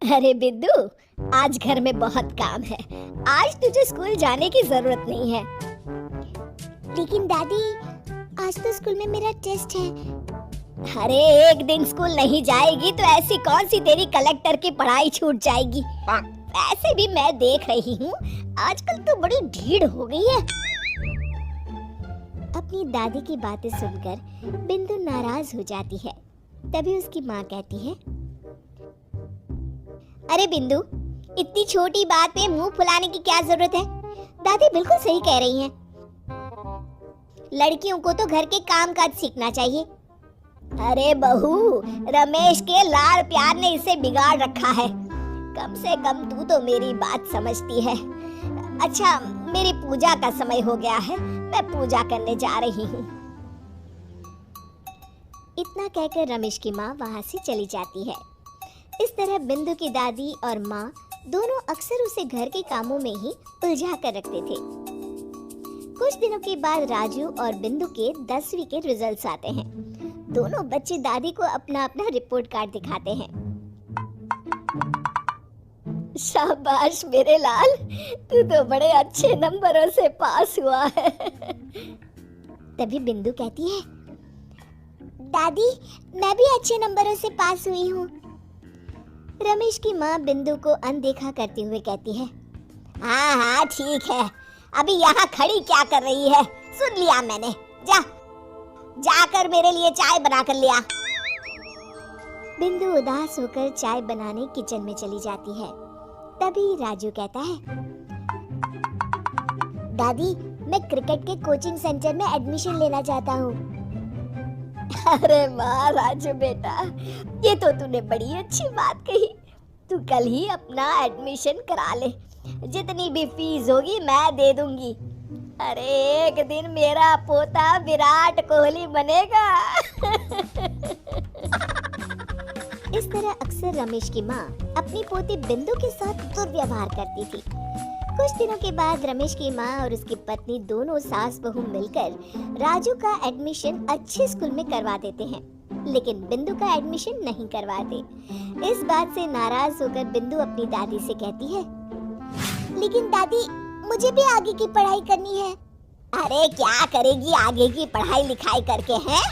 अरे बिंदु, आज घर में बहुत काम है। आज तुझे स्कूल जाने की जरूरत नहीं है। लेकिन दादी, आज तो स्कूल में मेरा टेस्ट है। अरे एक दिन स्कूल नहीं जाएगी तो ऐसी कौन सी तेरी कलेक्टर की पढ़ाई छूट जाएगी। वैसे भी मैं देख रही हूँ आजकल तो बड़ी भीड़ हो गई है। अपनी दादी की बातें सुनकर बिंदु नाराज हो जाती है। तभी उसकी माँ कहती है, अरे बिंदु, इतनी छोटी बात पे मुंह फुलाने की क्या जरूरत है। दादी बिल्कुल सही कह रही हैं। लड़कियों को तो घर के काम काज सीखना चाहिए। अरे बहू, रमेश के लाड़ प्यार ने इसे बिगाड़ रखा है। कम से कम तू तो मेरी बात समझती है। अच्छा, मेरी पूजा का समय हो गया है, मैं पूजा करने जा रही हूँ। इतना कहकर रमेश की माँ वहाँ से चली जाती है। इस तरह बिंदु की दादी और माँ दोनों अक्सर उसे घर के कामों में ही उलझा कर रखते थे। कुछ दिनों के बाद राजू और बिंदु के 10वीं के रिजल्ट्स आते हैं। दोनों बच्चे दादी को अपना अपना रिपोर्ट कार्ड दिखाते हैं। शाबाश मेरे लाल, तू तो बड़े अच्छे नंबरों से पास हुआ है। तभी बिंदु कहती है, दादी मैं भी अच्छे नंबरों से पास हुई हूँ। रमेश की माँ बिंदु को अनदेखा करते हुए कहती है, हाँ हाँ ठीक है, अभी यहाँ खड़ी क्या कर रही है, सुन लिया मैंने। जाकर मेरे लिए चाय बना कर लिया। बिंदु उदास होकर चाय बनाने किचन में चली जाती है। तभी राजू कहता है, दादी मैं क्रिकेट के कोचिंग सेंटर में एडमिशन लेना चाहता हूँ। अरे वाह राजू बेटा, ये तो तूने बड़ी अच्छी बात कही। तू कल ही अपना एडमिशन करा ले, जितनी भी फीस होगी मैं दे दूंगी। अरे एक दिन मेरा पोता विराट कोहली बनेगा। इस तरह अक्सर रमेश की माँ अपनी पोती बिंदु के साथ दुर्व्यवहार करती थी। कुछ दिनों के बाद रमेश की माँ और उसकी पत्नी दोनों सास बहू मिलकर राजू का एडमिशन अच्छे स्कूल में करवा देते हैं, लेकिन बिंदु का एडमिशन नहीं करवाते। इस बात से नाराज होकर बिंदु अपनी दादी से कहती है, लेकिन दादी मुझे भी आगे की पढ़ाई करनी है। अरे क्या करेगी आगे की पढ़ाई लिखाई करके हैं?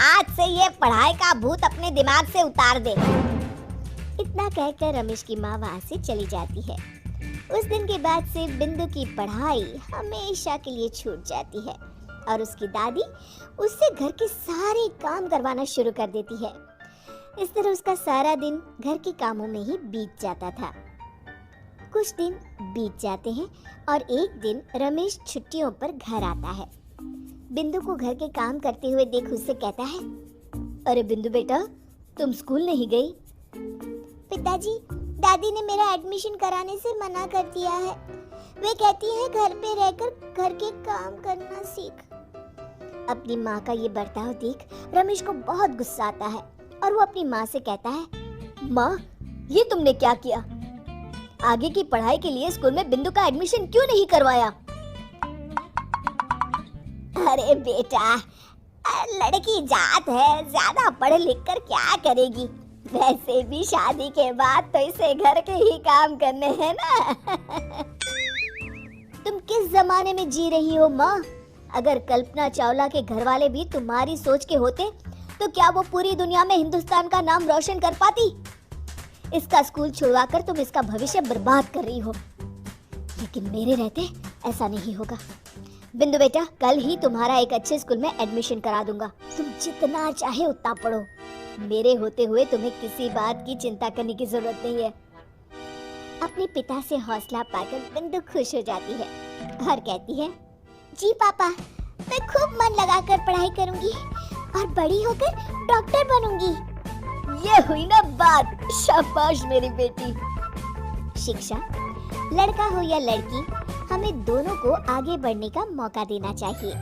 आज से ये पढ़ाई का भूत अपने दिमाग से उतार दे। इतना कहकर रमेश की माँ वहाँ से चली जाती है। उस दिन के बाद से बिंदु की पढ़ाई हमेशा के लिए छूट जाती है और उसकी दादी उससे घर के सारे काम करवाना शुरू कर देती है। इस तरह उसका सारा दिन घर के कामों में ही बीत जाता था। कुछ दिन बीत जाते हैं और एक दिन रमेश छुट्टियों पर घर आता है। बिंदु को घर के काम करते हुए देख उससे कहता है, अरे बिंदु बेटा, तुम स्कूल नहीं गई? पिताजी, दादी ने मेरा एडमिशन कराने से मना कर दिया है। वे कहती है घर पे रहकर घर के काम करना सीख। अपनी माँ का ये बर्ताव देख रमेश को बहुत गुस्सा आता है और वो अपनी माँ से कहता है, माँ ये तुमने क्या किया? आगे की पढ़ाई के लिए स्कूल में बिंदु का एडमिशन क्यों नहीं करवाया? अरे बेटा, लड़की जात है, ज्यादा पढ़ लिख कर क्या करेगी? वैसे भी शादी के बाद तो इसे घर के ही काम करने हैं ना। तुम किस जमाने में जी रही हो माँ? अगर कल्पना चावला के घर वाले भी तुम्हारी सोच के होते तो क्या वो पूरी दुनिया में हिंदुस्तान का नाम रोशन कर पाती? इसका स्कूल छुड़वाकर तुम इसका भविष्य बर्बाद कर रही हो, लेकिन मेरे रहते ऐसा नहीं होगा। बिंदु बेटा, कल ही तुम्हारा एक अच्छे स्कूल में एडमिशन करा दूंगा। तुम जितना चाहे उतना पढ़ो। मेरे होते हुए तुम्हें किसी बात की चिंता करने की जरूरत नहीं है। अपने पिता से हौसला पाकर बिंदु खुश हो जाती है और कहती है, जी पापा, मैं खूब मन लगाकर पढ़ाई करूंगी और बड़ी होकर डॉक्टर बनूंगी। ये हुई ना बात। शाबाश मेरी बेटी। शिक्षा, लड़का हो या लड़की, हमें दोनों को आगे बढ़ने का मौका देना चाहिए।